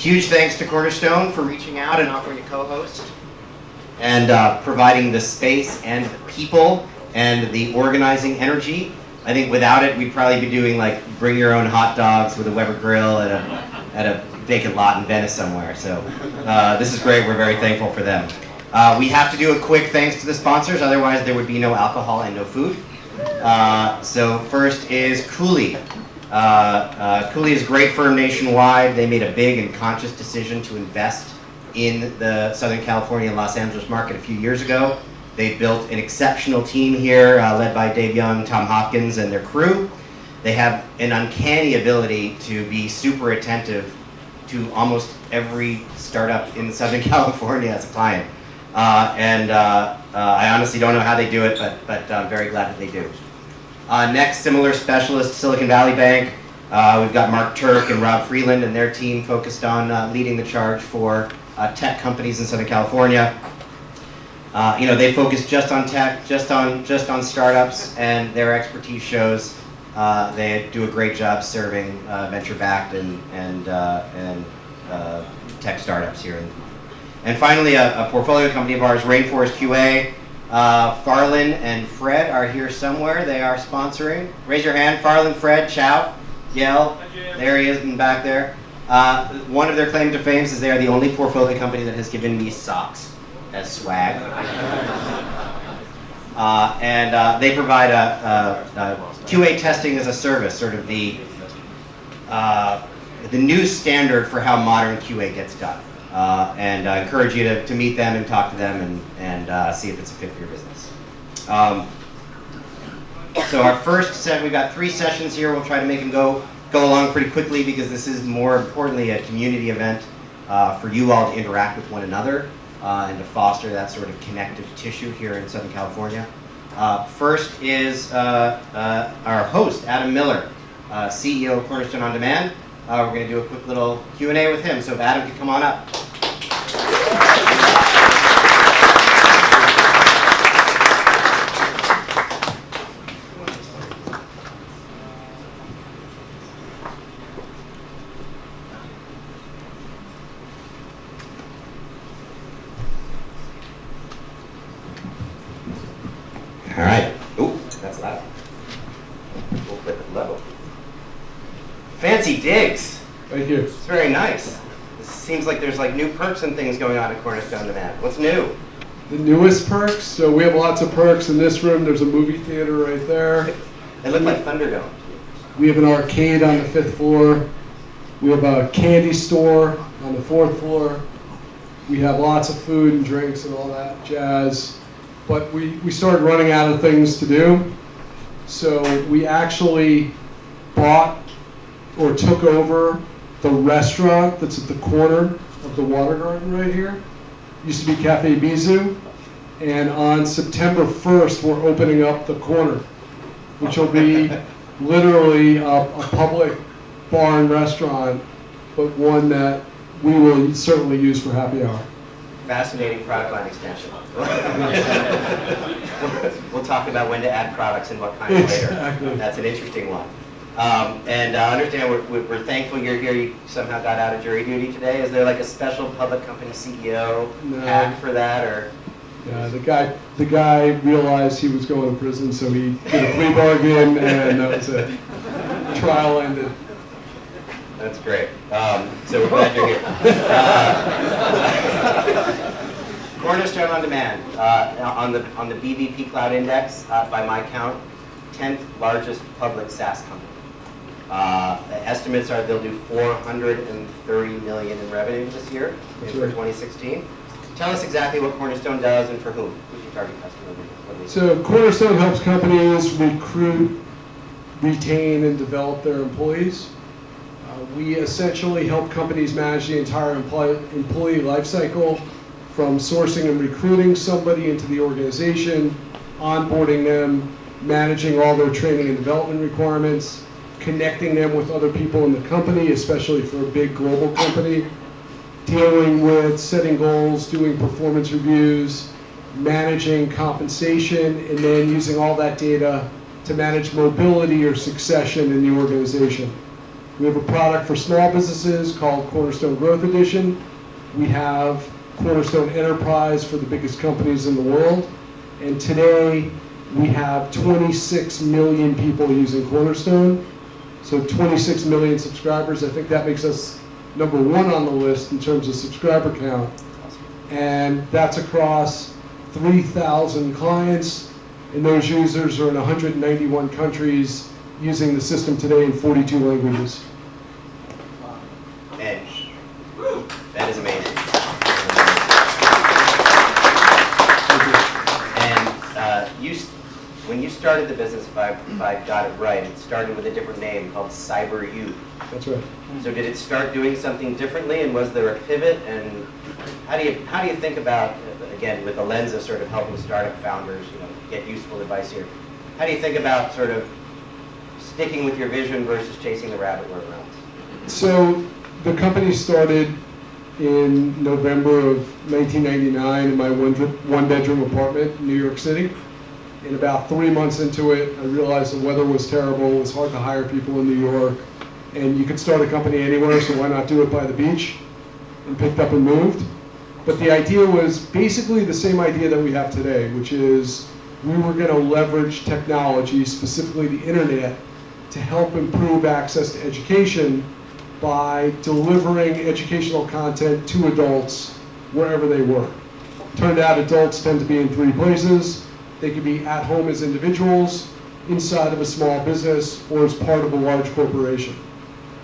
Huge thanks to Cornerstone for reaching out and offering to co-host and providing the space and the people and the organizing energy. I think without it, we'd probably be doing like bring your own hot dogs with a Weber grill at a vacant lot in Venice somewhere. So this is great. We're very thankful for them. We have to do a quick thanks to the sponsors, otherwise there would be no alcohol and no food. So first is Cooley. Cooley is a great firm nationwide. They made a big and conscious decision to invest in the Southern California and Los Angeles market a few years ago. They built an exceptional team here, led by Dave Young, Tom Hopkins, and their crew. They have an uncanny ability to be super attentive to almost every startup in Southern California as a client. I honestly don't know how they do it, but I'm very glad that they do. Next, similar specialist, Silicon Valley Bank. We've got Mark Turk and Rob Freeland and their team focused on leading the charge for tech companies in Southern California. They focus just on tech, just on startups, and their expertise shows they do a great job serving venture-backed and tech startups here. And finally, a portfolio company of ours, Rainforest QA. Farland and Fred are here somewhere. They are sponsoring. Raise your hand, Farland, Fred, shout, yell. There he is in the back there. One of their claim to fame is they are the only portfolio company that has given me socks as swag. They provide a QA testing as a service, sort of the new standard for how modern QA gets done. I encourage you to meet them and talk to them and see if it's a fit for your business. So our first set, we've got 3 sessions here. We'll try to make them go along pretty quickly because this is more importantly a community event for you all to interact with one another and to foster that sort of connective tissue here in Southern California. First is our host, Adam Miller, CEO of Cornerstone OnDemand. We're going to do a quick little Q&A with him, so if Adam could come on up. All right. Ooh, that's loud. We'll flip it level. Fancy digs. Thank you. It's very nice. It seems like there's like new perks and things going on at Cornerstone OnDemand. What's new? The newest perks. So we have lots of perks in this room. There's a movie theater right there. They look like Thunderdome. We have an arcade on the 5th floor. We have a candy store on the 4th floor. We have lots of food and drinks and all that jazz. But we started running out of things to do. So we actually bought or took over the restaurant that's at the corner of the Water Garden right here. Used to be Cafe Bizu. And on September 1st, we're opening up the corner, which will be literally a public bar and restaurant, but one that we will certainly use for happy hour. Fascinating product line extension. We'll talk about when to add products and what kind Exactly. later. That's an interesting one. Understand we're thankful you're here. You somehow got out of jury duty today. Is there like a special public company CEO hack for that, or? Yeah, the guy realized he was going to prison, so he did a plea bargain, and that was it. Trial ended. That's great. So we're glad you're here. Cornerstone OnDemand on the BVP Cloud Index, by my count, 10th largest public SaaS company. The estimates are they'll do $430 million in revenue this year for 2016. Tell us exactly what Cornerstone does and for whom. Who's your target customer? So Cornerstone helps companies recruit, retain, and develop their employees. We essentially help companies manage the entire employee life cycle, from sourcing and recruiting somebody into the organization, onboarding them, managing all their training and development requirements, connecting them with other people in the company, especially for a big global company, dealing with setting goals, doing performance reviews, managing compensation, and then using all that data to manage mobility or succession in the organization. We have a product for small businesses called Cornerstone Growth Edition. We have Cornerstone Enterprise for the biggest companies in the world. And today, we have 26 million people using Cornerstone. So 26 million subscribers. I think that makes us #1 on the list in terms of subscriber count. And that's across 3,000 clients. And those users are in 191 countries using the system today in 42 languages. And that is amazing. When you started the business, if I got it right, it started with a different name called CyberU. That's right. So did it start doing something differently, and was there a pivot? And how do you think about, again, with the lens of sort of helping startup founders, get useful advice here? How do you think about sort of sticking with your vision versus chasing the rabbit where it runs? So the company started in November of 1999 in my one-bedroom apartment in New York City. And about 3 months into it, I realized the weather was terrible. It was hard to hire people in New York. And you could start a company anywhere, so why not do it by the beach? And picked up and moved. But the idea was basically the same idea that we have today, which is we were going to leverage technology, specifically the internet, to help improve access to education by delivering educational content to adults wherever they were. Turned out adults tend to be in 3 places. They could be at home as individuals, inside of a small business, or as part of a large corporation.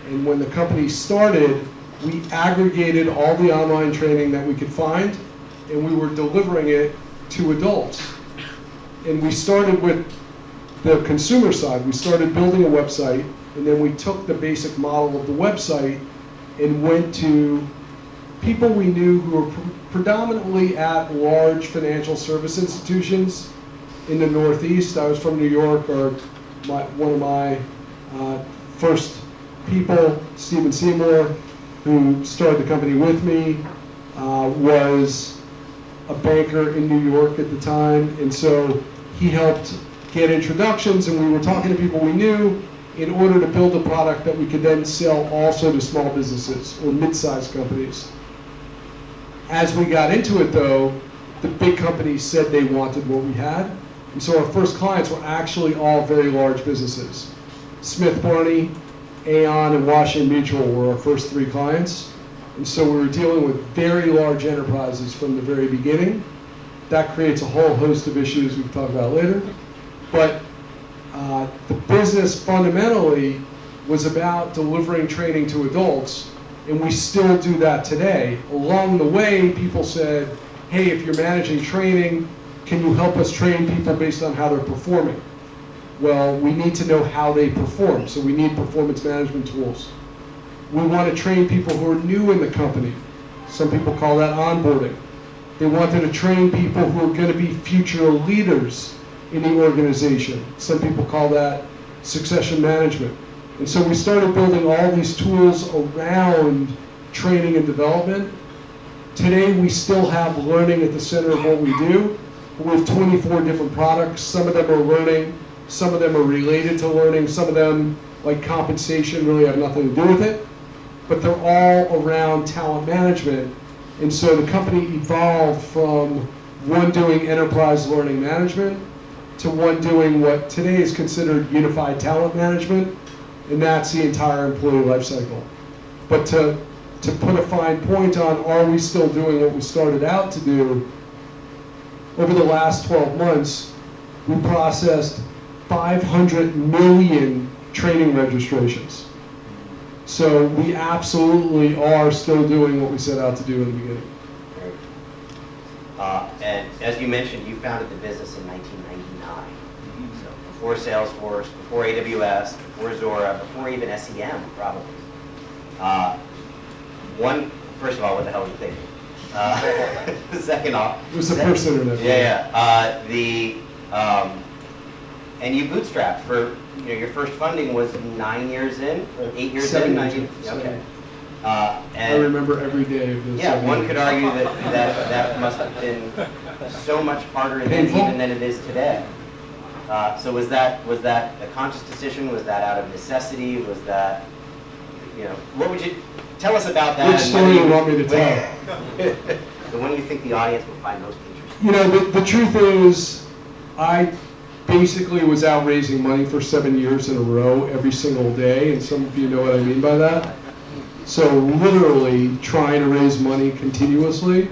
And when the company started, we aggregated all the online training that we could find, and we were delivering it to adults. And we started with the consumer side. We started building a website, and then we took the basic model of the website and went to people we knew who were predominantly at large financial service institutions in the Northeast. I was from New York, or one of my first people, Stephen Seymour, who started the company with me, was a banker in New York at the time, and so he helped get introductions, and we were talking to people we knew in order to build a product that we could then sell also to small businesses or mid-sized companies. As we got into it though, the big companies said they wanted what we had, and so our first clients were actually all very large businesses. Smith Barney, Aon, and Washington Mutual were our first 3 clients, and so we were dealing with very large enterprises from the very beginning. That creates a whole host of issues we can talk about later, but the business fundamentally was about delivering training to adults, and we still do that today. Along the way, people said, hey, if you're managing training, can you help us train people based on how they're performing? Well, we need to know how they perform, so we need performance management tools. We want to train people who are new in the company. Some people call that onboarding. They wanted to train people who are going to be future leaders in the organization. Some people call that succession management. And so we started building all these tools around training and development. Today we still have learning at the center of what we do. We have 24 different products. Some of them are learning, some of them are related to learning, some of them, like compensation, really have nothing to do with it. But they're all around talent management. And so the company evolved from one doing enterprise learning management to one doing what today is considered unified talent management, and that's the entire employee life cycle. But to put a fine point on, are we still doing what we started out to do? Over the last 12 months, we processed 500 million training registrations. So we absolutely are still doing what we set out to do in the beginning. And as you mentioned, you founded the business in 1999. So before Salesforce, before AWS, before Zora, before even SEM, probably. First of all, what the hell were you thinking? Second off, it was the first internet. And you bootstrapped for, your first funding was 9 years in, 8 years in, 9 years. Okay. I remember every day of this. Yeah, one could argue that must have been so much harder even than it is today. So was that a conscious decision? Was that out of necessity? Was that you know, what would you tell us about that? Which story do you want me to tell? The one you think the audience will find most interesting. You know, the truth is, I basically was out raising money for 7 years in a row every single day, and some of you know what I mean by that. So literally trying to raise money continuously.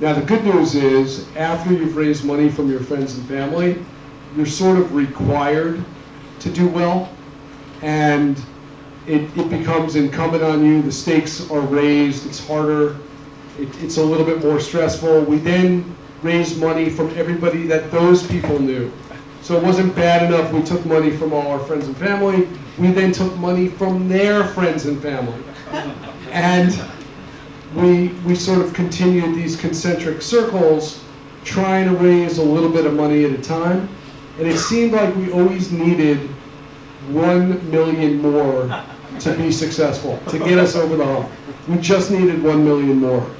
Now the good news is, after you've raised money from your friends and family, you're sort of required to do well, and it becomes incumbent on you. The stakes are raised, it's harder, it's a little bit more stressful. We then raised money from everybody that those people knew. So it wasn't bad enough we took money from all our friends and family, we then took money from their friends and family. And we sort of continued these concentric circles, trying to raise a little bit of money at a time. And it seemed like we always needed 1 million more to be successful, to get us over the hump. We just needed 1 million more.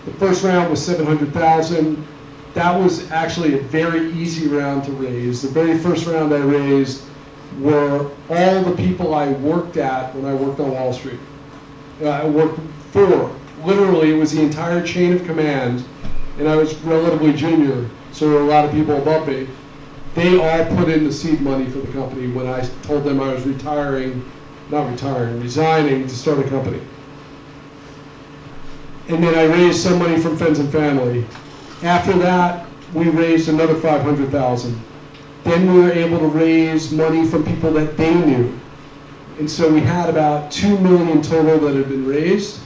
The first round was 700,000. That was actually a very easy round to raise. The very first round I raised were all the people I worked at when I worked on Wall Street. I worked for, literally, it was the entire chain of command, and I was relatively junior, so there were a lot of people above me. They all put in the seed money for the company when I told them I was resigning to start a company. And then I raised some money from friends and family. After that, we raised another 500,000. Then we were able to raise money from people that they knew. And so we had about 2 million total that had been raised.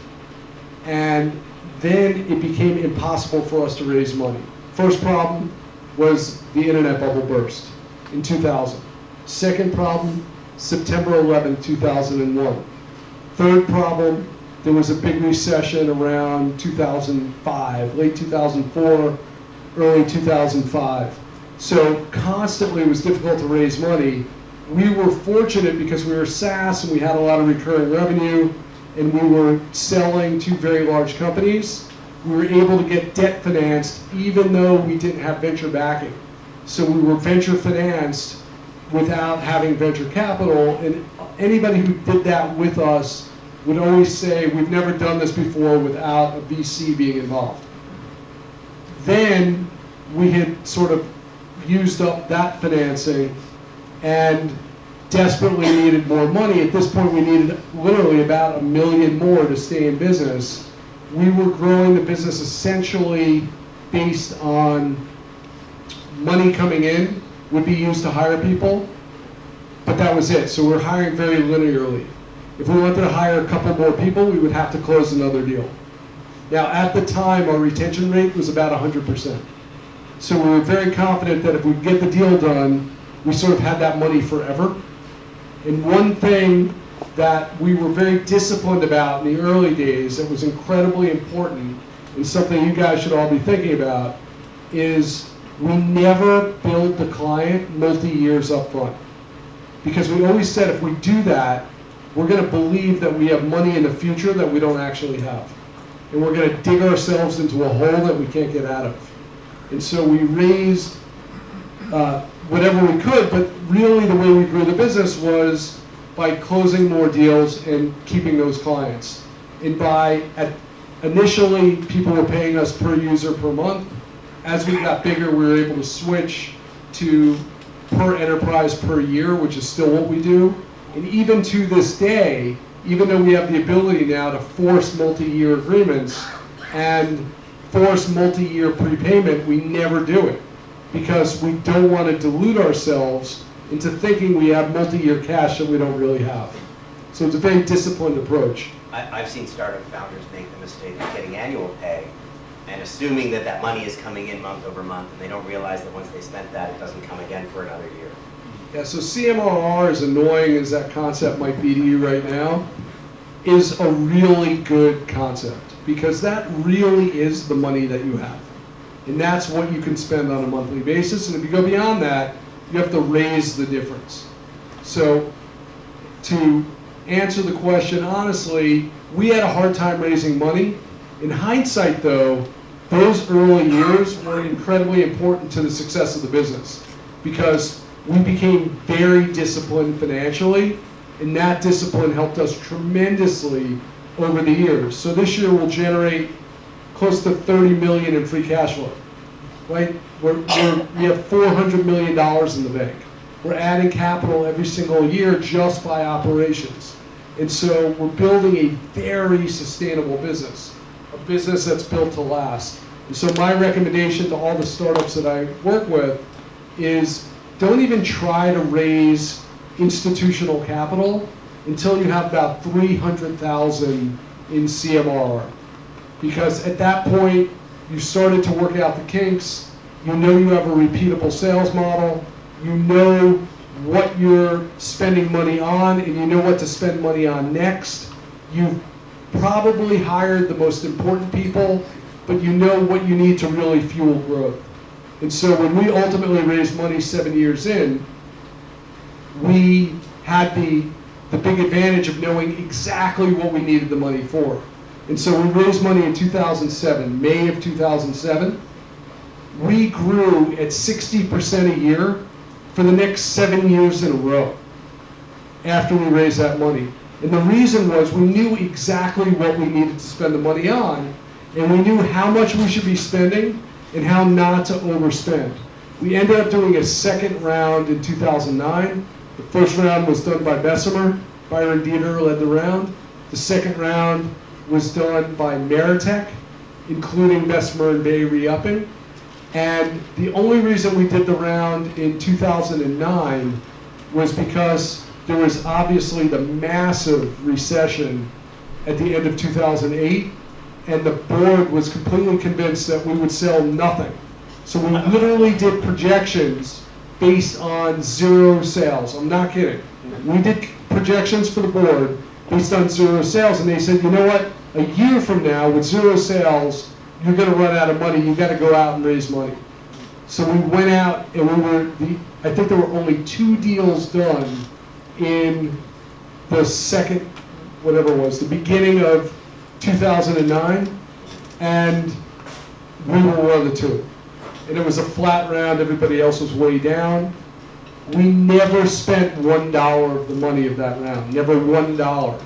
And then it became impossible for us to raise money. First problem was the internet bubble burst in 2000. Second problem, September 11, 2001. Third problem, there was a big recession around 2005, late 2004, early 2005. So constantly it was difficult to raise money. We were fortunate because we were SaaS and we had a lot of recurring revenue and we were selling to very large companies. We were able to get debt financed even though we didn't have venture backing. So we were venture financed without having venture capital, and anybody who did that with us would always say, we've never done this before without a VC being involved. Then we had sort of used up that financing and desperately needed more money. At this point we needed literally about 1 million more to stay in business. We were growing the business essentially based on money coming in would be used to hire people, but that was it. So we're hiring very linearly. If we wanted to hire a couple more people, we would have to close another deal. Now at the time, our retention rate was about 100%. So we were very confident that if we get the deal done, we sort of had that money forever. And one thing that we were very disciplined about in the early days that was incredibly important and something you guys should all be thinking about is we never billed the client multi-years up front. Because we always said if we do that, we're going to believe that we have money in the future that we don't actually have. And we're going to dig ourselves into a hole that we can't get out of. And so we raised whatever we could, but really the way we grew the business was by closing more deals and keeping those clients. And initially, people were paying us per user per month. As we got bigger, we were able to switch to per enterprise per year, which is still what we do. And even to this day, even though we have the ability now to force multi-year agreements and force multi-year prepayment, we never do it because we don't want to dilute ourselves into thinking we have multi-year cash that we don't really have. So it's a very disciplined approach. I've seen startup founders make the mistake of getting annual pay and assuming that that money is coming in month over month, and they don't realize that once they spent that, it doesn't come again for another year. Yeah, so CMRR, as annoying as that concept might be to you right now, is a really good concept because that really is the money that you have. And that's what you can spend on a monthly basis. And if you go beyond that, you have to raise the difference. So to answer the question honestly, we had a hard time raising money. In hindsight though, those early years were incredibly important to the success of the business because we became very disciplined financially And that discipline helped us tremendously over the years. So this year we'll generate close to 30 million in free cash flow, right? We have $400 million in the bank. We're adding capital every single year just by operations. And so we're building a very sustainable business, a business that's built to last. And so my recommendation to all the startups that I work with is don't even try to raise institutional capital until you have about 300,000 in CMR. Because at that point, you've started to work out the kinks, you know you have a repeatable sales model, you know what you're spending money on, and you know what to spend money on next. You've probably hired the most important people, but you know what you need to really fuel growth. And so when we ultimately raised money 7 years in, we had the big advantage of knowing exactly what we needed the money for. And so we raised money in 2007, May of 2007. We grew at 60% a year for the next 7 years in a row after we raised that money. And the reason was we knew exactly what we needed to spend the money on, and we knew how much we should be spending and how not to overspend. We ended up doing a second round in 2009. The first round was done by Bessemer. Byron Dieter led the round. The second round was done by Meritech, including Bessemer and Bay re-upping. And the only reason we did the round in 2009 was because there was obviously the massive recession at the end of 2008, and the board was completely convinced that we would sell nothing. So we literally did projections based on 0 sales. I'm not kidding. We did projections for the board based on 0 sales, and they said, you know what? A year from now, with 0 sales, you're going to run out of money. You've got to go out and raise money. So we went out, and I think there were only 2 deals done in the second, whatever it was, the beginning of 2009, and we were one of the 2. And it was a flat round. Everybody else was way down. We never spent $1 of the money of that round, never $1.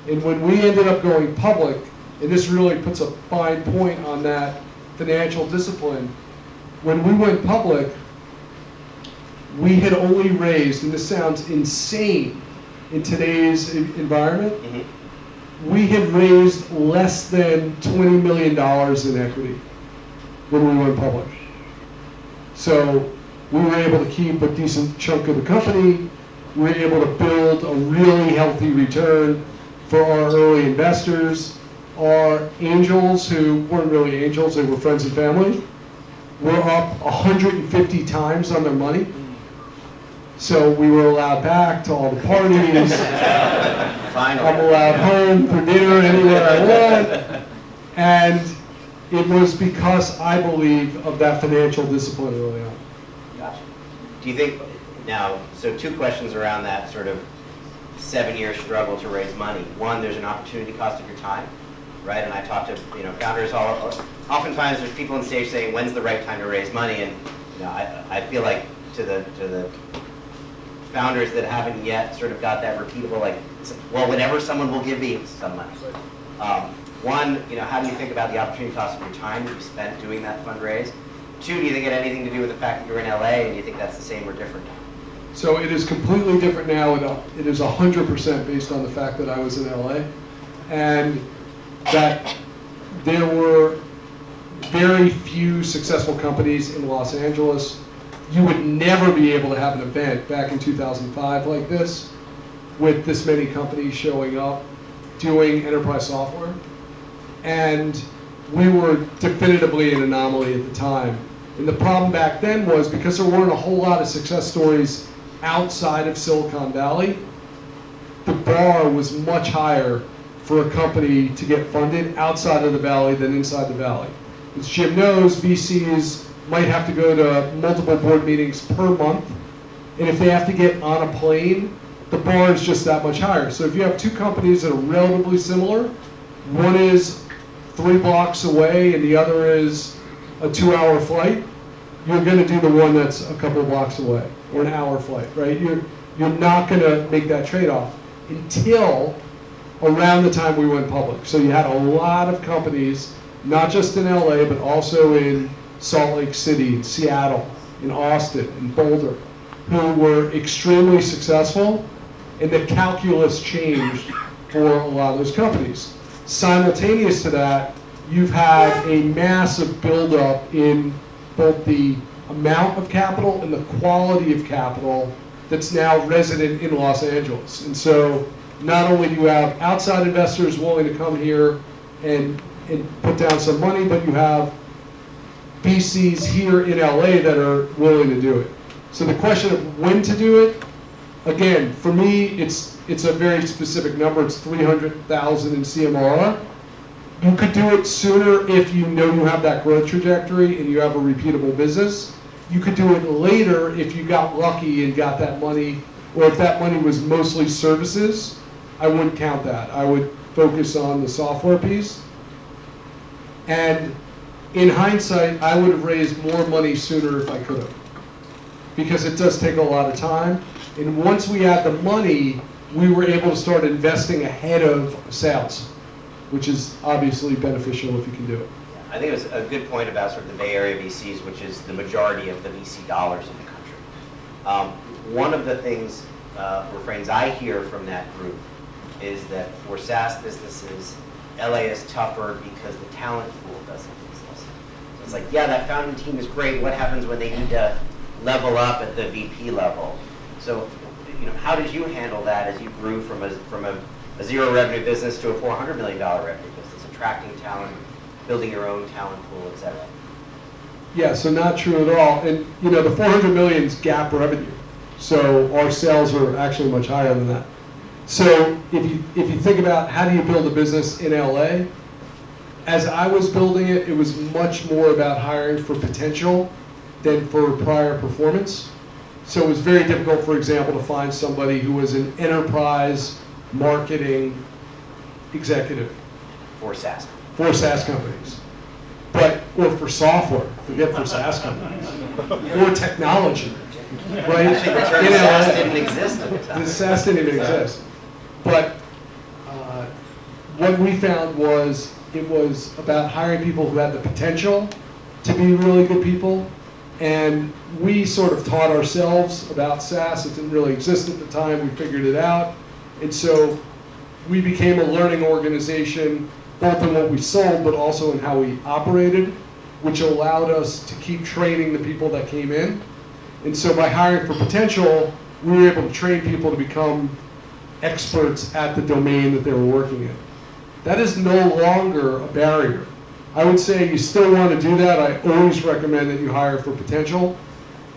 And when we ended up going public, and this really puts a fine point on that financial discipline, when we went public, we had only raised, and this sounds insane in today's environment, we had raised less than $20 million in equity when we went public. So we were able to keep a decent chunk of the company. We were able to build a really healthy return for our early investors. Our angels, who weren't really angels, they were friends and family, were up 150 times on their money. So we were allowed back to all the parties. I'm allowed home for dinner anywhere I want. And it was because I believe of that financial discipline early on. Gotcha. Do you think, now, so 2 questions around that sort of 7-year struggle to raise money. One, there's an opportunity cost of your time, right? And I talk to founders oftentimes there's people on stage saying, when's the right time to raise money? And I feel like to the founders that haven't yet sort of got that repeatable, like, well, whenever someone will give me some money. One, how do you think about the opportunity cost of your time that you spent doing that fundraise? 2, do you think it had anything to do with the fact that you're in LA, and do you think that's the same or different? So it is completely different now. It is 100% based on the fact that I was in LA, and that there were very few successful companies in Los Angeles. You would never be able to have an event back in 2005 like this, with this many companies showing up doing enterprise software. And we were definitively an anomaly at the time. And the problem back then was because there weren't a whole lot of success stories outside of Silicon Valley, the bar was much higher for a company to get funded outside of the valley than inside the valley. As Jim knows, VCs might have to go to multiple board meetings per month, and if they have to get on a plane, the bar is just that much higher. So if you have 2 companies that are relatively similar, one is 3 blocks away and the other is a 2-hour flight, you're going to do the one that's a couple of blocks away, or an hour flight, right? You're not going to make that trade-off. until around the time we went public. So you had a lot of companies, not just in LA, but also in Salt Lake City, in Seattle, in Austin, in Boulder, who were extremely successful, and the calculus changed for a lot of those companies. Simultaneous to that, you've had a massive buildup in both the amount of capital and the quality of capital that's now resident in Los Angeles. And so not only do you have outside investors willing to come here and put down some money, but you have VCs here in LA that are willing to do it. So the question of when to do it, again, for me, it's a very specific number. It's 300,000 in CMR. You could do it sooner if you know you have that growth trajectory and you have a repeatable business. You could do it later if you got lucky and got that money, or if that money was mostly services. I wouldn't count that. I would focus on the software piece. And in hindsight, I would have raised more money sooner if I could have, because it does take a lot of time. And once we had the money, we were able to start investing ahead of sales, which is obviously beneficial if you can do it. I think it was a good point about sort of the Bay Area VCs, which is the majority of the VC dollars in the country. One of the things, refrains I hear from that group is that for SaaS businesses, LA is tougher because the talent pool doesn't exist. So it's like, yeah, that founding team is great. What happens when they need to level up at the VP level? So, how did you handle that as you grew from a zero revenue business to a $400 million revenue business, attracting talent, building your own talent pool, et cetera? Yeah, so not true at all. And the 400 million is GAAP revenue. So our sales are actually much higher than that. So if you think about how do you build a business in LA, as I was building it, it was much more about hiring for potential than for prior performance. So it was very difficult, for example, to find somebody who was an enterprise marketing executive. For SaaS. For SaaS companies. Or for software, forget for SaaS companies. Or technology, right? Actually, the term SaaS didn't exist at the time. The SaaS didn't even exist. But what we found was it was about hiring people who had the potential to be really good people. And we sort of taught ourselves about SaaS. It didn't really exist at the time. We figured it out. And so we became a learning organization, both in what we sold, but also in how we operated, which allowed us to keep training the people that came in. And so by hiring for potential, we were able to train people to become experts at the domain that they were working in. That is no longer a barrier. I would say you still want to do that. I always recommend that you hire for potential,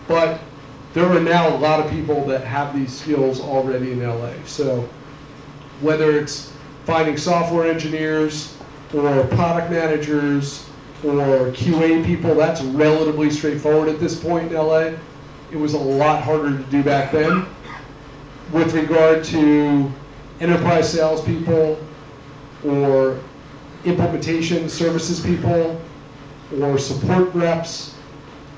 but there are now a lot of people that have these skills already in LA. So whether it's finding software engineers or product managers or QA people, that's relatively straightforward at this point in LA. It was a lot harder to do back then. With regard to enterprise salespeople or implementation services people or support reps,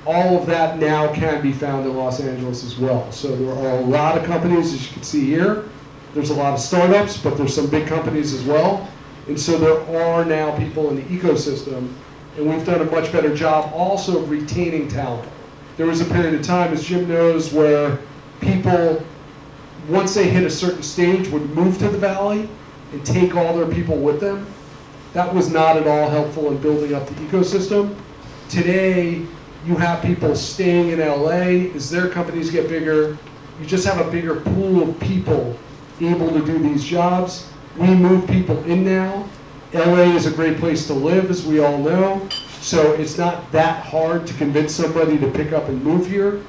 all of that now can be found in Los Angeles as well. So there are a lot of companies, as you can see here. There's a lot of startups, but there's some big companies as well. And so there are now people in the ecosystem, and we've done a much better job also of retaining talent. There was a period of time, as Jim knows, where people, once they hit a certain stage, would move to the Valley and take all their people with them. That was not at all helpful in building up the ecosystem. Today, you have people staying in LA as their companies get bigger. You just have a bigger pool of people able to do these jobs. We move people in now. LA is a great place to live, as we all know. So it's not that hard to convince somebody to pick up and move here.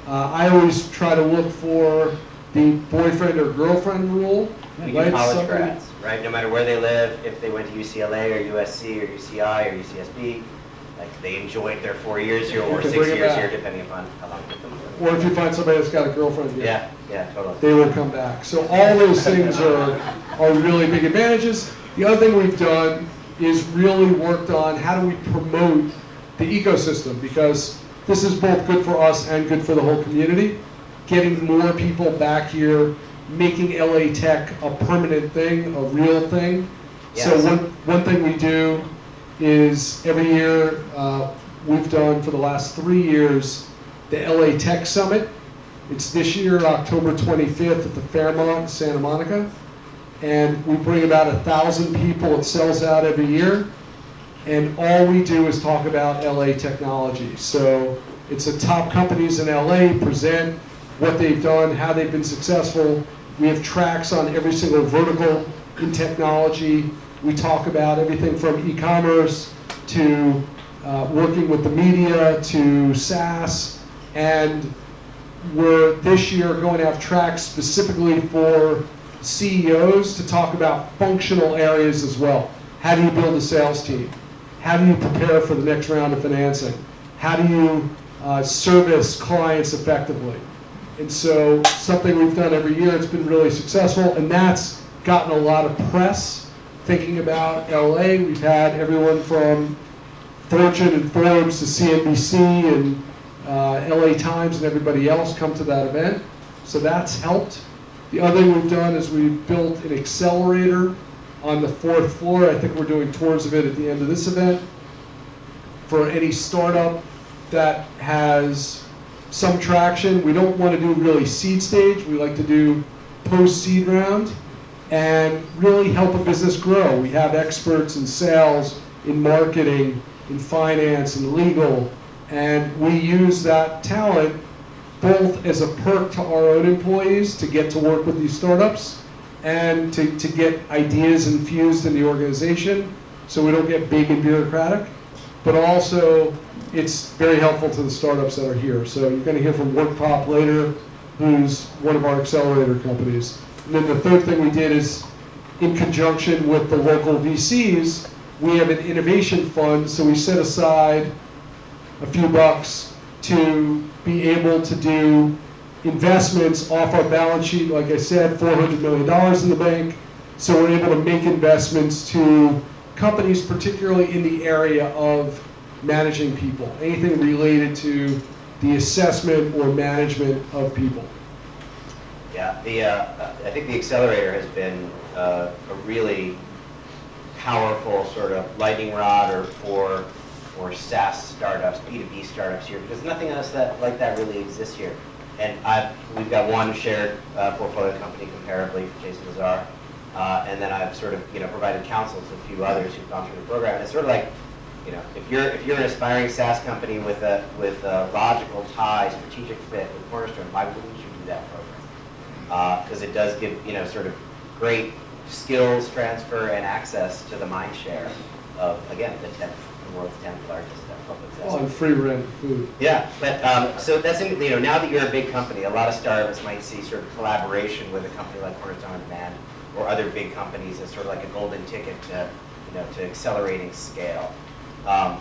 I always try to look for the boyfriend or girlfriend rule. Right? College grads, right? No matter where they live, if they went to UCLA or USC or UCI or UCSB, like they enjoyed their 4 years here or 6 years here, depending upon how long it took them. Or if you find somebody that's got a girlfriend here, yeah, totally. they will come back. So all those things are really big advantages. The other thing we've done is really worked on how do we promote the ecosystem, because this is both good for us and good for the whole community. Getting more people back here making LA tech a permanent thing, a real thing. Yeah, So one thing we do is every year, we've done for the last 3 years, the LA Tech Summit. It's this year, October 25th at the Fairmont in Santa Monica. And we bring about 1,000 people. It sells out every year. And all we do is talk about LA technology. So it's the top companies in LA present what they've done, how they've been successful. We have tracks on every single vertical in technology. We talk about everything from e-commerce to working with the media to SaaS. And we're this year going to have tracks specifically for CEOs to talk about functional areas as well. How do you build a sales team? How do you prepare for the next round of financing? How do you service clients effectively? And so something we've done every year, it's been really successful, and that's gotten a lot of press. Thinking about LA, we've had everyone from Fortune and Forbes to CNBC and LA Times and everybody else come to that event. So that's helped. The other thing we've done is we've built an accelerator on the 4th floor. I think we're doing tours of it at the end of this event. For any startup that has some traction, we don't want to do really seed stage. We like to do post-seed round and really help a business grow. We have experts in sales, in marketing, in finance, and legal, and we use that talent both as a perk to our own employees to get to work with these startups and to get ideas infused in the organization so we don't get big and bureaucratic, but also it's very helpful to the startups that are here. So you're going to hear from WorkPop later, who's one of our accelerator companies. And then the third thing we did is, in conjunction with the local VCs, we have an innovation fund, so we set aside a few bucks to be able to do investments off our balance sheet. Like I said, $400 million in the bank. So we're able to make investments to companies, particularly in the area of managing people, anything related to the assessment or management of people. Yeah, I think the accelerator has been a really powerful sort of lightning rod or for SaaS startups, B2B startups here, because nothing else like that really exists here. And we've got one shared portfolio company comparably for Jason Lazar, and then I've sort of provided counsel to a few others who've gone through the program. And it's sort of like, if you're an aspiring SaaS company with a logical tie, strategic fit with Cornerstone, why wouldn't you do that program? Because it does give sort of great skills transfer and access to the mind share of, again, the world's 10th largest public SaaS. Oh, and free rent food. Yeah, but so that's now that you're a big company, a lot of startups might see sort of collaboration with a company like Cornerstone OnDemand or other big companies as sort of like a golden ticket to to accelerating scale.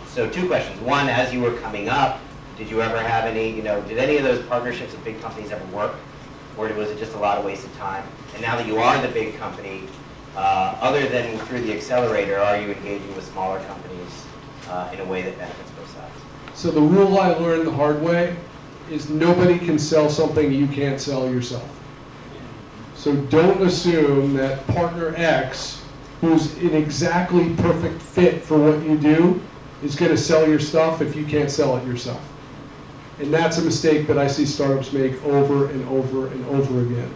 So two questions. One, as you were coming up, did you ever have any, did any of those partnerships with big companies ever work? Or was it just a lot of wasted time? And now that you are the big company, other than through the accelerator, are you engaging with smaller companies in a way that benefits both sides? So the rule I learned the hard way is nobody can sell something you can't sell yourself. So don't assume that partner X, who's an exactly perfect fit for what you do, is going to sell your stuff if you can't sell it yourself. And that's a mistake that I see startups make over and over and over again.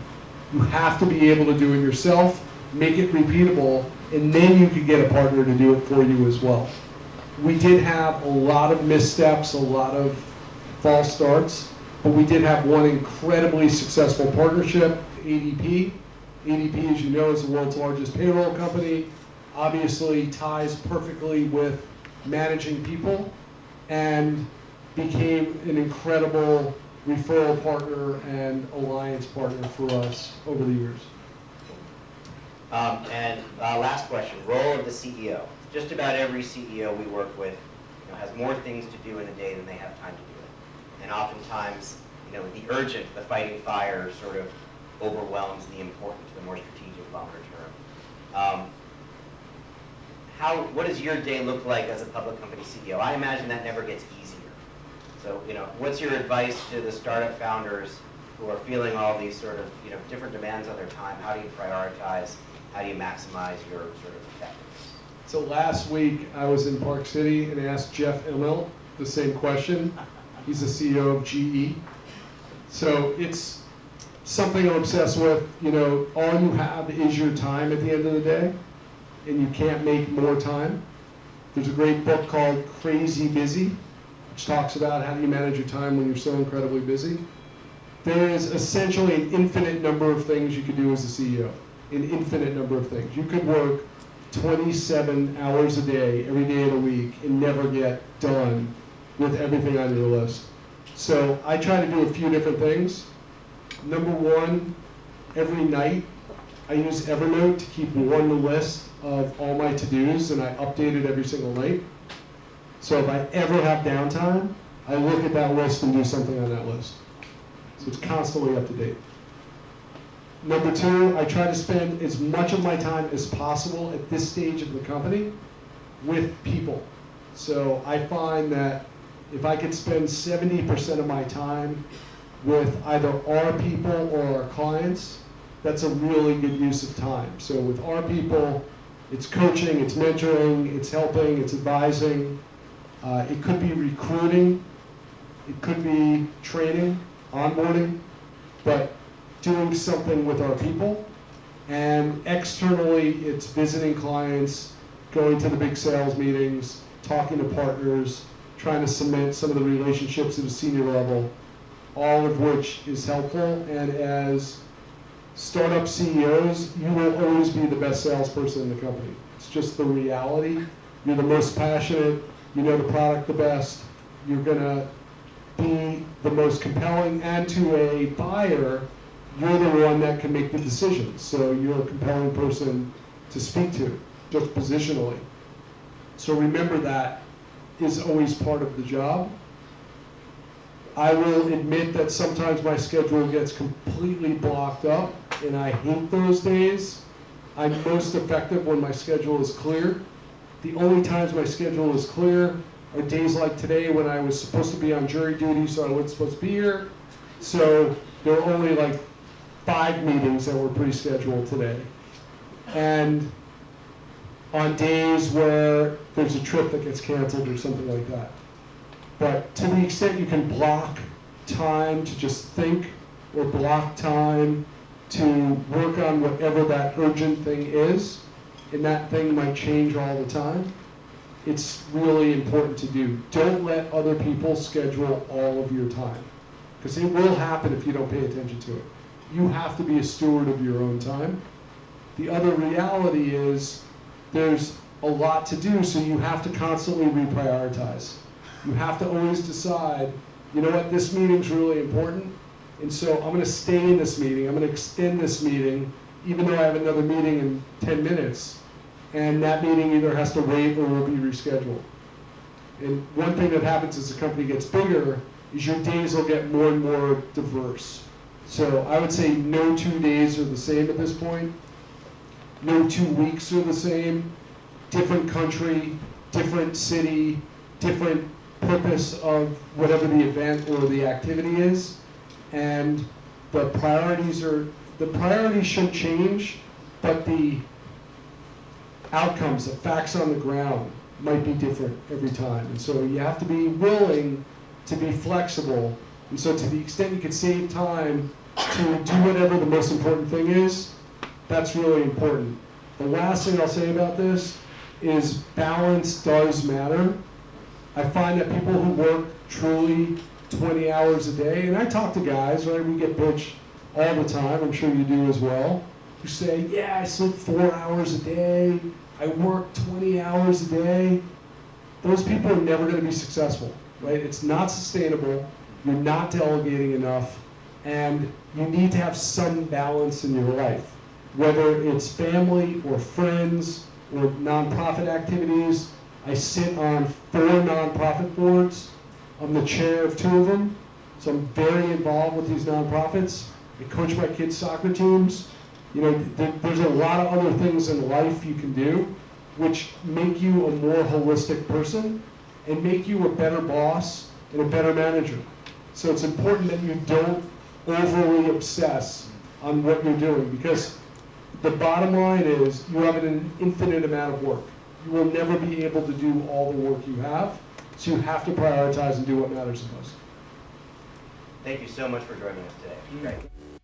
You have to be able to do it yourself, make it repeatable, and then you can get a partner to do it for you as well. We did have a lot of missteps, a lot of false starts, but we did have one incredibly successful partnership, ADP. ADP, as you know, is the world's largest payroll company, obviously ties perfectly with managing people, and became an incredible referral partner and alliance partner for us over the years. Last question, role of the CEO. Just about every CEO we work with has more things to do in a day than they have time to do it. And oftentimes, the urgent, the fighting fire sort of overwhelms the important, the more strategic, longer term. What does your day look like as a public company CEO? I imagine that never gets easier. So, what's your advice to the startup founders who are feeling all these sort of, different demands on their time, how do you prioritize? How do you maximize your sort of effectiveness? So last week, I was in Park City and asked Jeff Immelt the same question. He's the CEO of GE. So it's something I'm obsessed with. All you have is your time at the end of the day, and you can't make more time. There's a great book called Crazy Busy, which talks about how do you manage your time when you're so incredibly busy. There is essentially an infinite number of things you could do as a CEO, an infinite number of things. You could work 27 hours a day, every day of the week, and never get done with everything on your list. So I try to do a few different things. Number one, every night I use Evernote to keep one list of all my to-dos, and I update it every single night. So if I ever have downtime, I look at that list and do something on that list. So it's constantly up to date. Number two, I try to spend as much of my time as possible at this stage of the company with people. So I find that if I could spend 70% of my time with either our people or our clients, that's a really good use of time. So with our people, it's coaching, it's mentoring, it's helping, it's advising. It could be recruiting, it could be training, onboarding, but doing something with our people. And externally, it's visiting clients, going to the big sales meetings, talking to partners, trying to cement some of the relationships at a senior level, all of which is helpful. And as startup CEOs, you will always be the best salesperson in the company. It's just the reality. You're the most passionate, you know the product the best, you're gonna be the most compelling, and to a buyer, you're the one that can make the decisions. So you're a compelling person to speak to, just positionally. So remember that is always part of the job. I will admit that sometimes my schedule gets completely blocked up, and I hate those days. I'm most effective when my schedule is clear. The only times my schedule is clear are days like today when I was supposed to be on jury duty, so I wasn't supposed to be here. So there were only like 5 meetings that were pre-scheduled today. And on days where there's a trip that gets canceled or something like that. But to the extent you can block time to just think, or block time to work on whatever that urgent thing is, and that thing might change all the time, it's really important to do. Don't let other people schedule all of your time, because it will happen if you don't pay attention to it. You have to be a steward of your own time. The other reality is there's a lot to do, so you have to constantly reprioritize. You have to always decide, you know what, this meeting's really important, and so I'm going to stay in this meeting. I'm going to extend this meeting, even though I have another meeting in 10 minutes, and that meeting either has to wait or will be rescheduled. And one thing that happens as the company gets bigger is your days will get more and more diverse. So I would say no 2 days are the same at this point. No 2 weeks are the same. Different country, different city, different purpose of whatever the event or the activity is. And the priorities should change, but the outcomes, the facts on the ground might be different every time. And so you have to be willing to be flexible. And so to the extent you can save time to do whatever the most important thing is, that's really important. The last thing I'll say about this is balance does matter. I find that people who work truly 20 hours a day, and I talk to guys, right, we get pitched all the time, I'm sure you do as well, who say, yeah, I sleep 4 hours a day, I work 20 hours a day. Those people are never going to be successful, right? It's not sustainable, you're not delegating enough, and you need to have some balance in your life, whether it's family or friends or nonprofit activities. I sit on 4 nonprofit boards. I'm the chair of 2 of them, so I'm very involved with these nonprofits. I coach my kids' soccer teams. You know, there's a lot of other things in life you can do which make you a more holistic person and make you a better boss and a better manager. So it's important that you don't overly obsess on what you're doing, because the bottom line is you have an infinite amount of work. You will never be able to do all the work you have, so you have to prioritize and do what matters the most. Thank you so much for joining us today. Great.